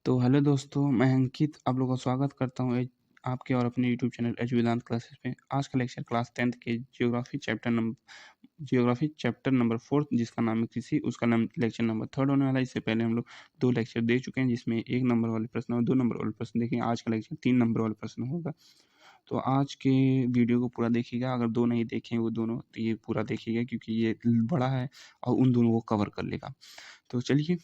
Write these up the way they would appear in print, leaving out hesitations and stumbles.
तो हेलो दोस्तों, मैं अंकित आप लोगों का स्वागत करता हूँ आपके और अपने यूट्यूब चैनल एच वेदांत क्लासेस में। आज का लेक्चर क्लास 10th के जियोग्राफी चैप्टर नंबर 4 जिसका नाम है कृषि, उसका नाम लेक्चर नंबर 3 होने वाला है। इससे पहले हम लोग 2 लेक्चर दे चुके हैं जिसमें 1 नंबर वाले प्रश्न और 2 नंबर वाले प्रश्न देखेंगे। आज का लेक्चर 3 नंबर वाले प्रश्न होगा। तो आज के वीडियो को पूरा देखिएगा। अगर 2 नहीं देखें वो दोनों तो ये पूरा देखिएगा क्योंकि ये बड़ा है और उन दोनों को कवर कर लेगा। तो चलिए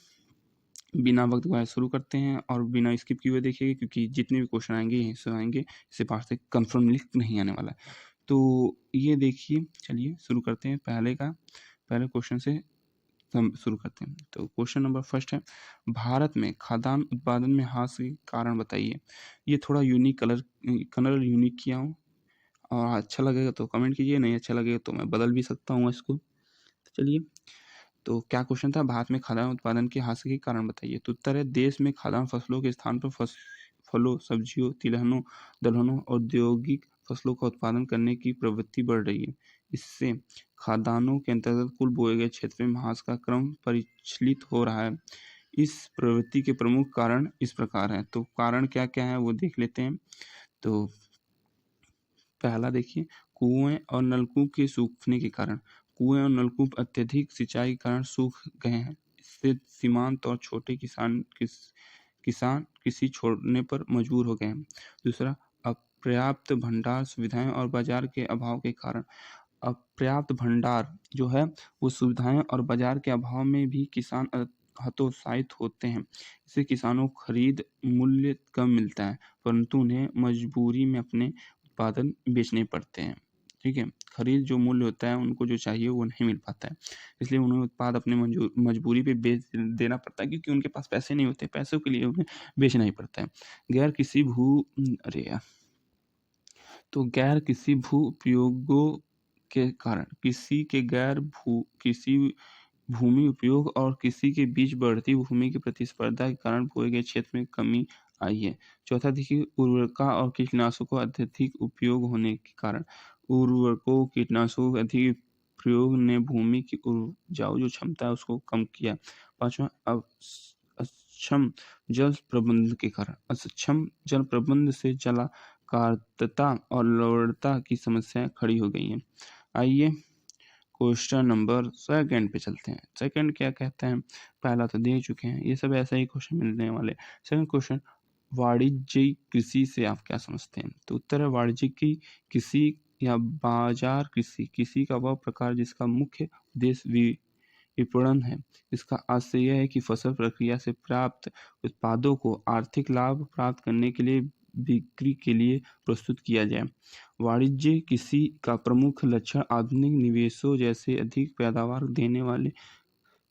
बिना वक्त गवाए शुरू करते हैं और बिना स्किप किए हुए देखिएगा क्योंकि जितने भी क्वेश्चन आएंगे यहीं से आएंगे। इससे पास से कंफर्मली नहीं आने वाला है। तो ये देखिए, चलिए शुरू करते हैं। पहले क्वेश्चन से हम शुरू करते हैं। तो क्वेश्चन नंबर फर्स्ट है, भारत में खाद्यान्न उत्पादन में हास्य के कारण बताइए। ये थोड़ा यूनिक कलर यूनिक किया हूँ और अच्छा लगेगा तो कमेंट कीजिए, नहीं अच्छा लगेगा तो मैं बदल भी सकता हूँ इसको। तो चलिए, तो क्या क्वेश्चन था, भारत में खाद्यान्न उत्पादन के हास्य के कारण बताइए। तो उत्तर है, देश में खाद्यान्न फसलों के स्थान पर फलों, सब्जियों, तिलहनों, दलहनों, औद्योगिक फसलों का उत्पादन करने की प्रवृत्ति बढ़ रही है। इससे खाद्यान्नों के अंतर्गत कुल बोए गए क्षेत्र में हास्य का क्रम परिचलित हो रहा है। इस प्रवृत्ति के प्रमुख कारण इस प्रकार हैं। तो कारण क्या क्या है वो देख लेते हैं। तो पहला देखिए, कुएं और नलकूप के सूखने के कारण। कुएं और नलकूप अत्यधिक सिंचाई के कारण सूख गए हैं। इससे सीमांत और छोटे किसान कृषि छोड़ने पर मजबूर हो गए हैं। दूसरा, अपर्याप्त भंडार सुविधाएं और बाजार के अभाव के कारण। अपर्याप्त भंडार जो है वो सुविधाएं और बाजार के अभाव में भी किसान हतोत्साहित होते हैं। इससे किसानों को खरीद मूल्य कम मिलता है, परंतु उन्हें मजबूरी में अपने उत्पादन बेचने पड़ते हैं। ठीक है, खरीद जो मूल्य होता है उनको जो चाहिए वो नहीं मिल पाता है, इसलिए उन्हें उत्पाद अपने मजबूरी पे बेच देना पड़ता है क्योंकि उनके पास पैसे नहीं होते, पैसों के लिए उन्हें बेचना ही पड़ता है। गैर किसी भू अरे यार तो गैर किसी भू उपयोगों के कारण किसी भूमि उपयोग और किसी के बीच बढ़ती भूमि की प्रतिस्पर्धा के कारण बोए गए क्षेत्र में कमी आई है। चौथा देखिए, उर्वरका और कीटनाशकों का अत्यधिक उपयोग होने के कारण। उर्वरकों कीटनाशकों के अधिक प्रयोग ने भूमि की उपजाऊ जो क्षमता है उसको कम किया। पांचवा, अक्षम जल प्रबंध से जलाकारता और लवणता की समस्याएं खड़ी हो गई हैं। आइए क्वेश्चन नंबर सेकंड पे चलते हैं। सेकंड क्या कहते हैं, पहला तो दे चुके हैं, ये सब ऐसा ही क्वेश्चन मिलने वाले। सेकंड क्वेश्चन, वाणिज्यिक कृषि से आप क्या समझते हैं। तो उत्तर है, वाणिज्यिक कृषि या बाजार कृषि किसी का वह प्रकार जिसका मुख्य उद्देश्य विपणन है। इसका आशय यह है कि फसल प्रक्रिया से प्राप्त उत्पादों को आर्थिक लाभ प्राप्त करने के लिए बिक्री के लिए प्रस्तुत किया जाए। वाणिज्य कृषि का प्रमुख लक्षण आधुनिक निवेशों जैसे अधिक पैदावार देने वाले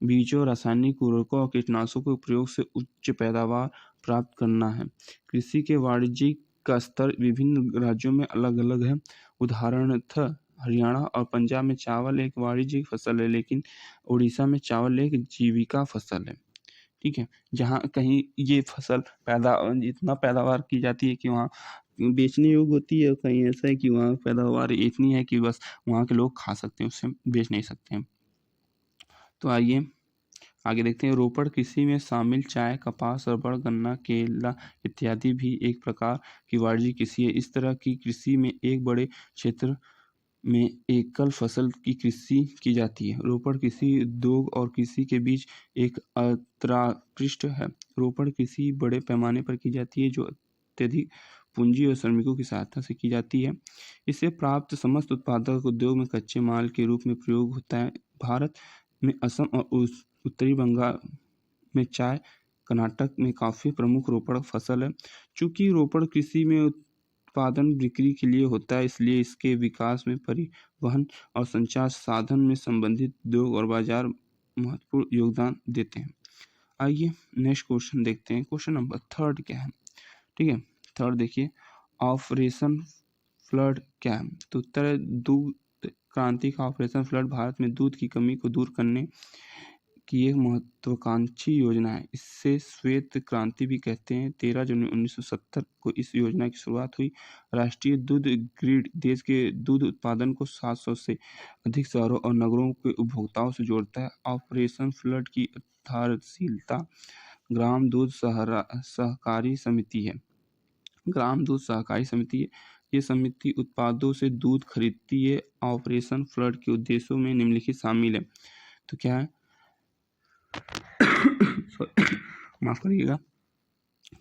बीजों, रासायनिक उर्वरकों और कीटनाशकों के प्रयोग से उच्च पैदावार प्राप्त करना है। कृषि के वाणिज्यिक का स्तर विभिन्न राज्यों में अलग अलग है। उदाहरणतः हरियाणा और पंजाब में चावल एक वाणिज्यिक फसल है, लेकिन उड़ीसा में चावल एक जीविका फसल है। ठीक है, जहाँ कहीं ये फसल इतना पैदावार की जाती है कि वहाँ बेचने योग्य होती है, कहीं ऐसा है कि वहाँ पैदावार इतनी है कि बस वहाँ के लोग खा सकते हैं, उससे बेच नहीं सकते हैं। तो आइए आगे देखते हैं। रोपड़ कृषि में शामिल चाय, कपास, रबड़, गन्ना, केला इत्यादि भी एक प्रकार की वाणिज्यिक कृषि है। इस तरह की कृषि में एक बड़े क्षेत्र में एकल फसल की कृषि की जाती है। रोपड़ कृषि उद्योग और कृषि के बीच एक अंतरापृष्ठ है। रोपड़ कृषि बड़े पैमाने पर की जाती है जो अत्यधिक पूंजी और श्रमिकों की सहायता से की जाती है। इससे प्राप्त समस्त उत्पादक उद्योग में कच्चे माल के रूप में प्रयोग होता है। भारत में असम और उत्तरी बंगाल में चाय, कर्नाटक में काफ़ी प्रमुख रोपड़ फसल है। चूँकि रोपड़ कृषि में उत्पादन बिक्री के लिए होता है, इसलिए इसके विकास में परिवहन और संचार साधन में संबंधित उद्योग और बाजार महत्वपूर्ण योगदान देते हैं। आइए नेक्स्ट क्वेश्चन देखते हैं। क्वेश्चन नंबर थर्ड क्या है। ठीक है, थर्ड देखिए, ऑपरेशन फ्लड क्या है। तो उत्तर है, दूध क्रांति का ऑपरेशन फ्लड भारत में दूध की कमी को दूर करने की एक महत्वाकांक्षी योजना है। इससे श्वेत क्रांति भी कहते हैं। 13 जनवरी 1970 को इस योजना की शुरुआत हुई। राष्ट्रीय दूध ग्रिड देश के दूध उत्पादन को 700 से अधिक शहरों और नगरों के उपभोक्ताओं से जोड़ता है। ऑपरेशन फ्लड की आधारशिला ग्राम दूध सहकारी समिति है। ग्राम दूध सहकारी समिति है। ये समिति उत्पादों से दूध खरीदती है। ऑपरेशन फ्लड के उद्देश्यों में निम्नलिखित शामिल है। तो क्या है माफ करिएगा।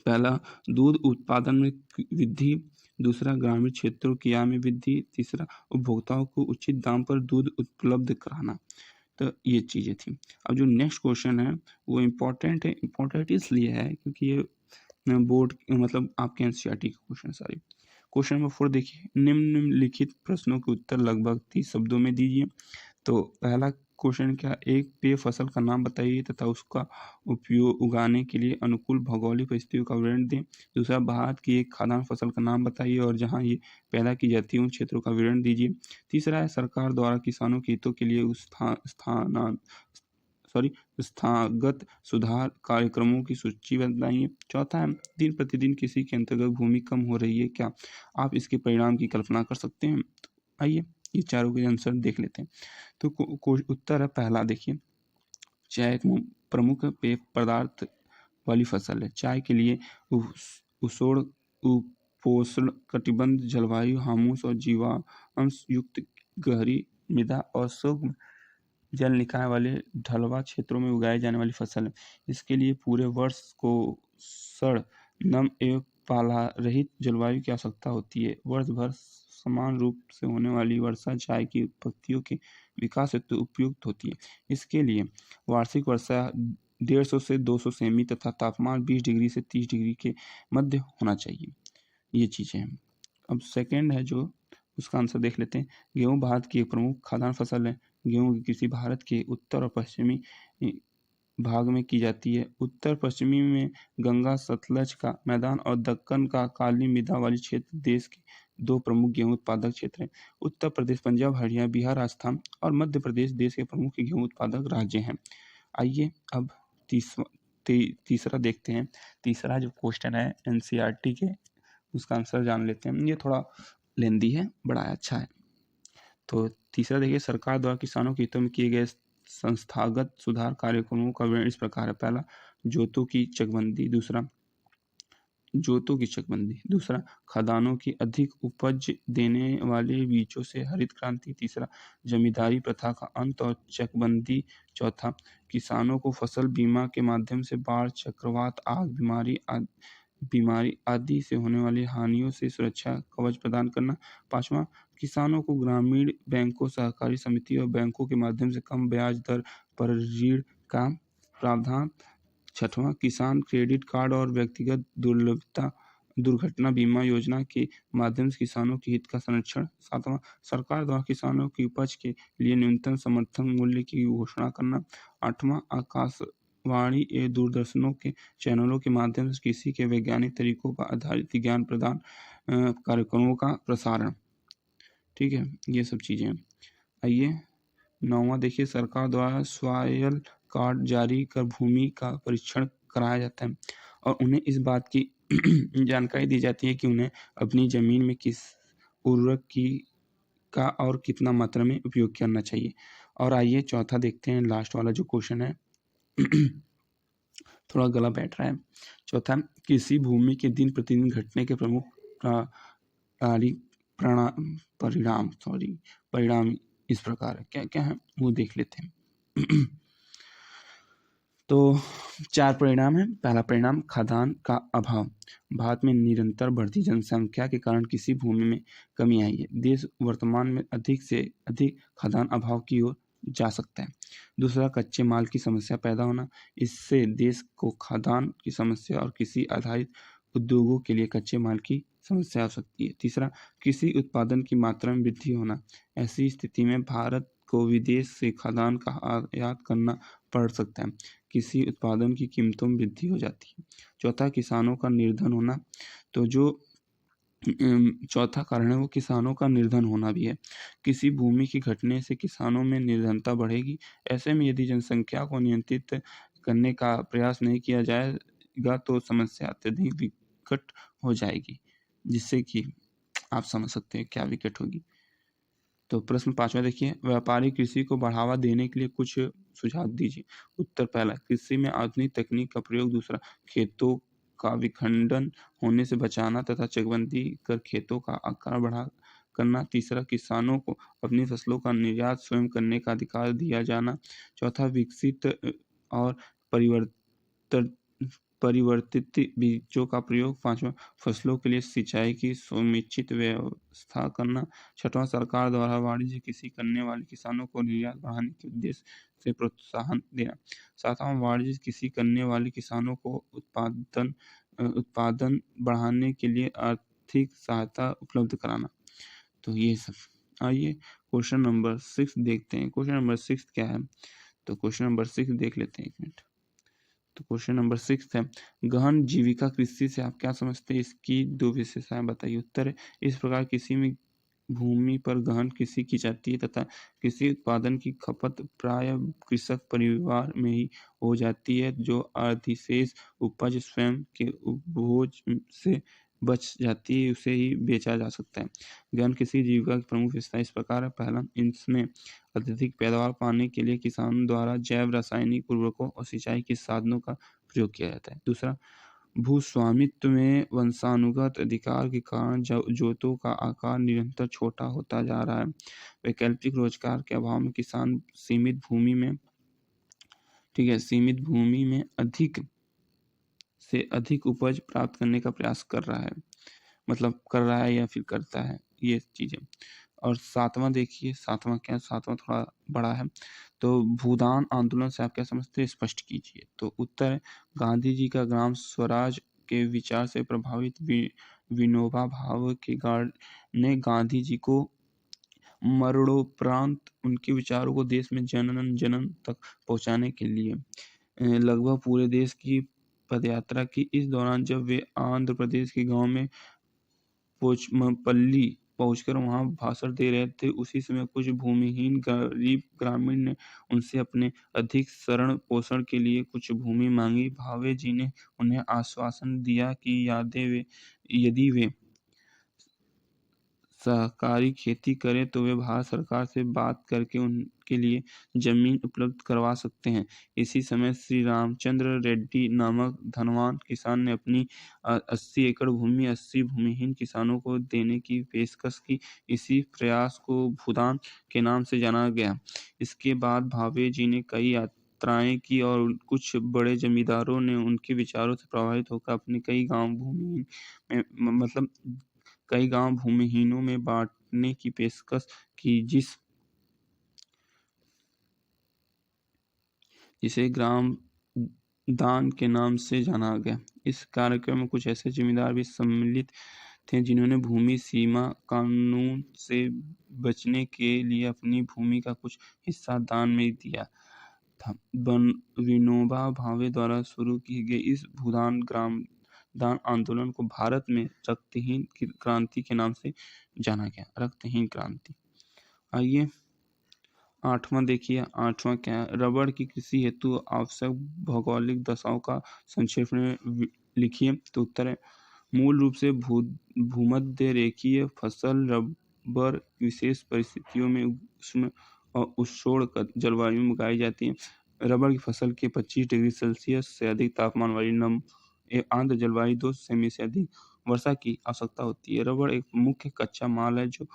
पहला, दूध उत्पादन में वृद्धि। दूसरा, ग्रामीण क्षेत्रों की आय में वृद्धि। तीसरा, उपभोक्ताओं को उचित दाम पर दूध उपलब्ध कराना। तो ये चीज़ें थी। अब जो नेक्स्ट क्वेश्चन है वो इम्पोर्टेंट है। इम्पोर्टेंट इसलिए है क्योंकि ये बोर्ड मतलब आपके एनसीईआरटी का क्वेश्चन सारे। क्वेश्चन नंबर 4 देखिए, निम्नलिखित प्रश्नों के उत्तर लगभग 30 शब्दों में दीजिए। तो पहला क्वेश्चन क्या, एक पेय फसल का नाम बताइए तथा उसका उपयोग उगाने के लिए अनुकूल भौगोलिक परिस्थितियों का विवरण दें। दूसरा, भारत की एक खाद्यान्न फसल का नाम बताइए और जहां ये पैदा की जाती है उन क्षेत्रों का विवरण दीजिए। तीसरा है, सरकार द्वारा किसानों के हितों के लिए स्थागत सुधार कार्यक्रमों की सूची बताइए। चौथा है, दिन प्रतिदिन किसी के अंतर्गत भूमि कम हो रही है, क्या आप इसके परिणाम की कल्पना कर सकते हैं। तो आइए ये चारों के आंसर देख लेते हैं। तो उत्तर है पहला, देखिए चाय एक प्रमुख पेय पदार्थ वाली फसल है। चाय के लिए उपोष्ण कटिबंध जलवायु, हामूस और जीवांश युक्त गहरी मृदा और सूक्ष्म जल निकाय वाले ढलवा क्षेत्रों में उगाई जाने वाली फसल है। इसके लिए पूरे वर्ष को सड़, नम एवं पाला रहित जलवायु की आवश्यकता होती है। वर्ष भर समान रूप से होने वाली वर्षा चाय की पत्तियों के विकास हेतु उपयुक्त होती है। इसके लिए वार्षिक वर्षा 150 से 200 सेमी तथा तापमान 20 डिग्री से 30 डिग्री के मध्य होना चाहिए। ये चीज़ें हैं। अब सेकेंड है जो उसका आंसर देख लेते हैं। गेहूँ भारत की एक प्रमुख खाद्यान्न फसल है। गेहूँ की कृषि भारत के उत्तर और पश्चिमी भाग में की जाती है। उत्तर पश्चिमी में गंगा सतलज का मैदान और दक्कन का काली मृदा वाली क्षेत्र देश के 2 प्रमुख गेहूं उत्पादक क्षेत्र हैं। उत्तर प्रदेश, पंजाब, हरियाणा, बिहार, राजस्थान और मध्य प्रदेश देश के प्रमुख गेहूं उत्पादक राज्य हैं। आइए अब तीसरा देखते हैं। तीसरा जो क्वेश्चन है एनसीईआरटी के, उसका आंसर जान लेते हैं। ये थोड़ा लेंदी है, बड़ा अच्छा है। तो तीसरा देखिए, सरकार द्वारा किसानों के हितों में किए गए संस्थागत सुधार कार्यक्रमों का विवरण इस प्रकार है। पहला, जोतों की चकबंदी। दूसरा, खदानों की अधिक उपज देने वाले बीजों से हरित क्रांति। तीसरा, जमींदारी प्रथा का अंत और चकबंदी। चौथा, किसानों को फसल बीमा के माध्यम से बाढ़, चक्रवात, आग, बीमारी आदि से होने वाली हानियों से सुरक्षा कवच प्रदान करना। पांचवा, किसानों को ग्रामीण बैंकों, सहकारी समिति और बैंकों के माध्यम से कम ब्याज दर पर ऋण का प्रावधान। छठवां, किसान क्रेडिट कार्ड और व्यक्तिगत दुर्घटना बीमा योजना के माध्यम से किसानों के हित का संरक्षण। सातवां, सरकार द्वारा किसानों की उपज के लिए न्यूनतम समर्थन मूल्य की घोषणा करना। आठवां, आकाशवाणी एवं दूरदर्शनों के चैनलों के माध्यम से कृषि के वैज्ञानिक तरीकों पर आधारित ज्ञान प्रदान कार्यक्रमों का प्रसारण। ठीक है, ये सब चीज़ें। आइए नौवां देखिए, सरकार द्वारा सॉयल कार्ड जारी कर भूमि का परीक्षण कराया जाता है और उन्हें इस बात की जानकारी दी जाती है कि उन्हें अपनी ज़मीन में किस उर्वरक का और कितना मात्रा में उपयोग करना चाहिए। और आइए चौथा देखते हैं, लास्ट वाला जो क्वेश्चन है थोड़ा गला बैठ रहा है। चौथा, किसी भूमि के दिन प्रतिदिन घटने के प्रमुख परिणाम इस प्रकार है। क्या क्या है वो देख लेते हैं। तो 4 परिणाम है। पहला परिणाम, खाद्यान्न का अभाव। भारत में निरंतर बढ़ती जनसंख्या के कारण किसी भूमि में कमी आई है। देश वर्तमान में अधिक से अधिक खाद्यान्न अभाव की ओर जा सकता है। दूसरा, कच्चे माल की समस्या पैदा होना। इससे देश को खाद्यान्न की समस्या और कृषि आधारित उद्योगों के लिए कच्चे माल की समस्या हो सकती है। तीसरा, कृषि उत्पादन की मात्रा में वृद्धि होना। ऐसी स्थिति में भारत को विदेश से खाद्यान्न का आयात करना पड़ सकता है। कृषि उत्पादन की कीमतों में वृद्धि हो जाती है। चौथा, किसानों का निर्धन होना। तो जो चौथा कारण है वो किसानों का निर्धन होना भी है। किसी भूमि की घटने से किसानों में निर्धनता बढ़ेगी। ऐसे में यदि जनसंख्या को नियंत्रित करने का प्रयास नहीं किया जाएगा तो समस्या अत्यधिक विकट हो जाएगी, जिससे कि आप समझ सकते हैं क्या विकट होगी। तो प्रश्न 5वां देखिए, व्यापारिक कृषि को बढ़ावा देने के लिए कुछ सुझाव दीजिए। उत्तर पहला, कृषि में आधुनिक तकनीक का प्रयोग। दूसरा, खेतों का विखंडन होने से बचाना तथा चकबंदी कर खेतों का आकार बढ़ा करना। तीसरा, किसानों को अपनी फसलों का निर्यात स्वयं करने का अधिकार दिया जाना। चौथा, विकसित और परिवर्तित परिवर्तित बीजों का प्रयोग। पांचवा, फसलों के लिए सिंचाई की सुनिश्चित व्यवस्था करना। छठवां, सरकार द्वारा वाणिज्य कृषि करने वाले किसानों को निर्यात बढ़ाने के उद्देश्य से प्रोत्साहन देना। सातवां, वाणिज्य कृषि करने वाले किसानों को उत्पादन बढ़ाने के लिए आर्थिक सहायता उपलब्ध कराना। तो ये सब। आइए क्वेश्चन नंबर 6 देखते हैं। क्वेश्चन नंबर 6 क्या है? तो क्वेश्चन नंबर 6 देख लेते हैं, एक मिनट। तो क्वेश्चन नंबर 6 है, गहन जीविका कृषि से आप क्या समझते हैं? इसकी 2 विशेषताएं बताइए। उत्तर है, इस प्रकार किसी में भूमि पर गहन कृषि की जाती है तथा कृषि उत्पादन की खपत प्राय कृषक परिवार में ही हो जाती है। जो अधिशेष उपज स्वयं के उपभोग से बच जाती है उसे ही बेचा जा सकता है। गहन कृषि जीविका की प्रमुख विशेषता इस प्रकार है। पहला, इसमें अत्यधिक पैदावार पाने के लिए किसानों द्वारा जैव रासायनिक उर्वरकों और सिंचाई के साधनों का प्रयोग किया जाता है। दूसरा, भूस्वामित्व में वंशानुगत अधिकार के कारण जोतों का आकार निरंतर छोटा होता जा रहा है। वैकल्पिक रोजगार के अभाव में किसान सीमित भूमि में अधिक से अधिक उपज प्राप्त करने का प्रयास कर रहा है, मतलब कर रहा है या फिर करता है, ये चीजें। और सातवां देखिए, सातवां क्या, सातवां थोड़ा बड़ा है। तो भूदान आंदोलन से आप क्या समझते हैं? स्पष्ट कीजिए। तो उत्तर है, गांधी जी का ग्राम स्वराज के विचार से प्रभावित विनोबा भावे ने गांधी जी को मरणोपरांत उनके विचारों को देश में जन जन तक पहुंचाने के लिए लगभग पूरे देश की पदयात्रा की। इस दौरान जब वे आंध्र प्रदेश के गांव में पोचमपल्ली पहुंचकर वहां भाषण दे रहे थे, उसी समय कुछ भूमिहीन गरीब ग्रामीण ने उनसे अपने अधिक शरण पोषण के लिए कुछ भूमि मांगी। भावे जी ने उन्हें आश्वासन दिया कि यदि वे सहकारी खेती करें तो वे भारत सरकार से बात करके उनके लिए जमीन उपलब्ध करवा सकते हैं। इसी समय श्री रामचंद्र रेड्डी नामक धनवान किसान ने अपनी 80 एकड़ भूमि 80 भूमिहीन किसानों को देने की पेशकश की। इसी प्रयास को भूदान के नाम से जाना गया। इसके बाद भावे जी ने कई यात्राएं की और कुछ बड़े जमींदारों ने उनके विचारों से प्रभावित होकर अपने कई गांव भूमिहीनों में बांटने की पेशकश की, जिसे ग्राम दान के नाम से जाना गया। इस कार्यक्रम में कुछ ऐसे जमींदार भी सम्मिलित थे जिन्होंने भूमि सीमा कानून से बचने के लिए अपनी भूमि का कुछ हिस्सा दान में दिया था। विनोबा भावे द्वारा शुरू की गई इस भूदान ग्राम दान आंदोलन को भारत में रक्तहीन क्रांति के नाम से जाना गया। रक्तहीन क्रांति। आइए 8वां देखिए। 8वां क्या है? रबड़ की कृषि हेतु आवश्यक भौगोलिक दशाओं का संक्षेप में लिखिए। तो उत्तर है, मूल रूप से भूमध्य रेखीय फसल रबर विशेष परिस्थितियों में उष्ण और उष्णोष्ण जलवायु में उगाई जाती है। रबर की फसल के 25 डिग्री सेल्सियस से अधिक तापमान वाली नम आर्द्र जलवायु 2 सेमी से अधिक वर्षा की आवश्यकता होती है। रबर एक मुख्य कच्चा माल है जो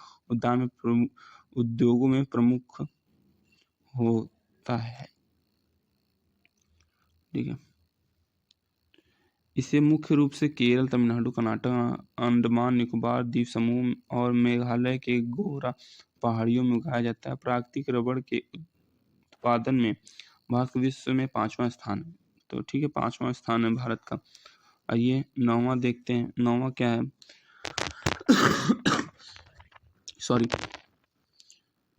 उद्योगों में प्रमुख होता है। ठीक है। इसे मुख्य रूप से केरल, तमिलनाडु, कर्नाटक, अंडमान निकोबार द्वीप समूह और मेघालय के गोरा पहाड़ियों में उगाया जाता है। प्राकृतिक रबड़ के उत्पादन में भारत का विश्व में 5वां स्थान है। तो ठीक है, 5वां स्थान है भारत का। आइए 9वां देखते हैं। 9वां क्या है? सॉरी,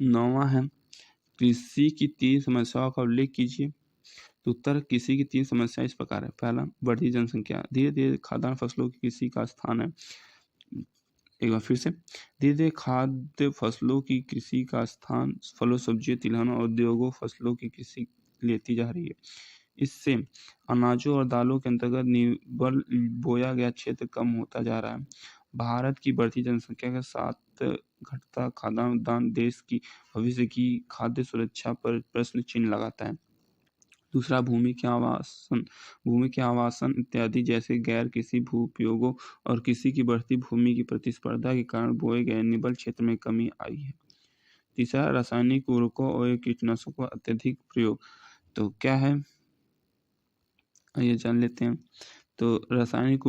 9वां है, कृषि की 3 समस्याओं का उल्लेख कीजिए। तो उत्तर, कृषि की 3 समस्याएं इस प्रकार है। पहला, बढ़ती जनसंख्या। धीरे धीरे खाद्यान्न फसलों की कृषि का स्थान है। एक बार फिर से, धीरे धीरे खाद्य फसलों की कृषि का स्थान फलों, सब्जियों, तिलहनों और उद्योगों फसलों की कृषि लेती जा रही है। इससे अनाजों और दालों के अंतर्गत बोया गया क्षेत्र कम होता जा रहा है। भारत की बढ़ती जनसंख्या के साथ घटता खाद्यान्न देश की भविष्य की खाद्य सुरक्षा पर प्रश्न चिन्ह लगाता है। दूसरा, भूमि के आवासन इत्यादि जैसे गैर कृषि भू उपयोगों और कृषि की बढ़ती भूमि की प्रतिस्पर्धा के कारण बोए गए निबल क्षेत्र में कमी आई है। तीसरा, रासायनिक उर्वरकों और कीटनाशकों का अत्यधिक प्रयोग। तो क्या है, ये जान लेते हैं। तो रासायनिक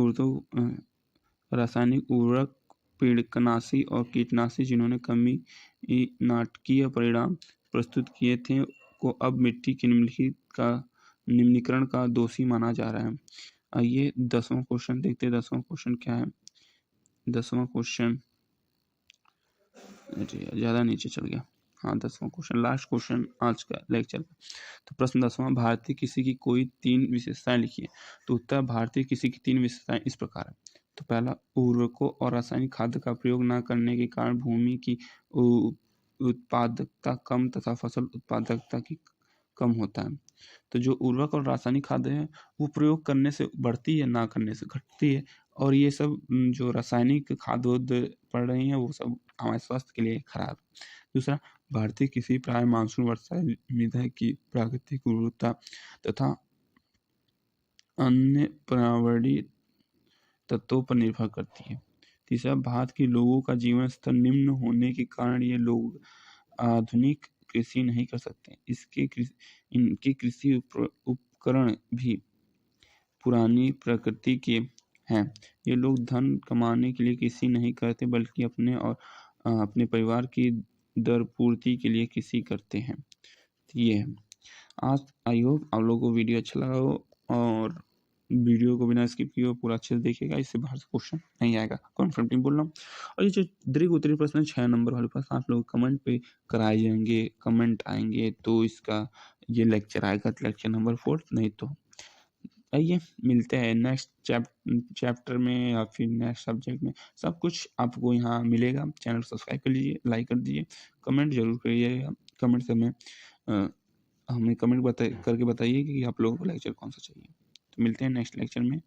उर्वरक, पीड़कनाशी और कीटनाशी जिन्होंने कमी नाटकीय परिणाम प्रस्तुत किए थे को अब मिट्टी के निम्नीकरण का दोषी माना जा रहा है। आइए 10वां क्वेश्चन देखते हैं। 10वां क्वेश्चन क्या है? 10वां क्वेश्चन ज़्यादा नीचे चल गया। हाँ, 10वां क्वेश्चन, लास्ट क्वेश्चन आज का लेक्चर का। तो प्रश्न 10वां, भारतीय कृषि की कोई 3 विशेषताएं लिखिए। तो उत्तर, भारतीय कृषि की 3 विशेषताएं इस प्रकार है। तो पहला, उर्वरकों और रासायनिक खाद्य का प्रयोग न करने के कारण भूमि की उत्पादकता कम तथा फसल उत्पादकता की कम होता है। तो जो उर्वरक और रासायनिक खाद्य है वो प्रयोग करने से बढ़ती है, ना करने से घटती है। और ये सब जो रासायनिक खाद्य पड़ रही हैं वो सब हमारे स्वास्थ्य के लिए खराब है। दूसरा, भारतीय कृषि प्राय मानसून वर्षा मृदा की प्राकृतिक उर्वरता तथा अन्य पर्यावरणीय तत्वों पर निर्भर करती है। तीसरा, भारत के लोगों का जीवन स्तर निम्न होने के कारण ये लोग आधुनिक कृषि नहीं कर सकते। इनके कृषि उपकरण भी पुरानी प्रकृति के हैं। ये लोग धन कमाने के लिए कृषि नहीं करते बल्कि अपने और अपने परिवार की दरपूर्ति के लिए कृषि करते हैं। तो ये है। आज आई होप आप लोगों को वीडियो अच्छा लगा हो और वीडियो को बिना स्किप किए पूरा अच्छे से देखिएगा, इससे बाहर से क्वेश्चन नहीं आएगा, कॉन्फिडेंटली बोल रहा हूँ। और ये जो दीर्घ उत्तरीय प्रश्न 6 नंबर वाले प्रश्न आप लोग कमेंट पे कराए जाएंगे, कमेंट आएंगे तो इसका ये लेक्चर आएगा, लेक्चर नंबर 4। नहीं तो आइए मिलते हैं नेक्स्ट चैप्टर में या फिर नेक्स्ट सब्जेक्ट में। सब कुछ आपको यहाँ मिलेगा। चैनल सब्सक्राइब कर लीजिए, लाइक कर दीजिए, कमेंट जरूर करिएगा। कमेंट से हमें कमेंट करके बताइए कि आप लोगों को लेक्चर कौन सा चाहिए। तो मिलते हैं नेक्स्ट लेक्चर में।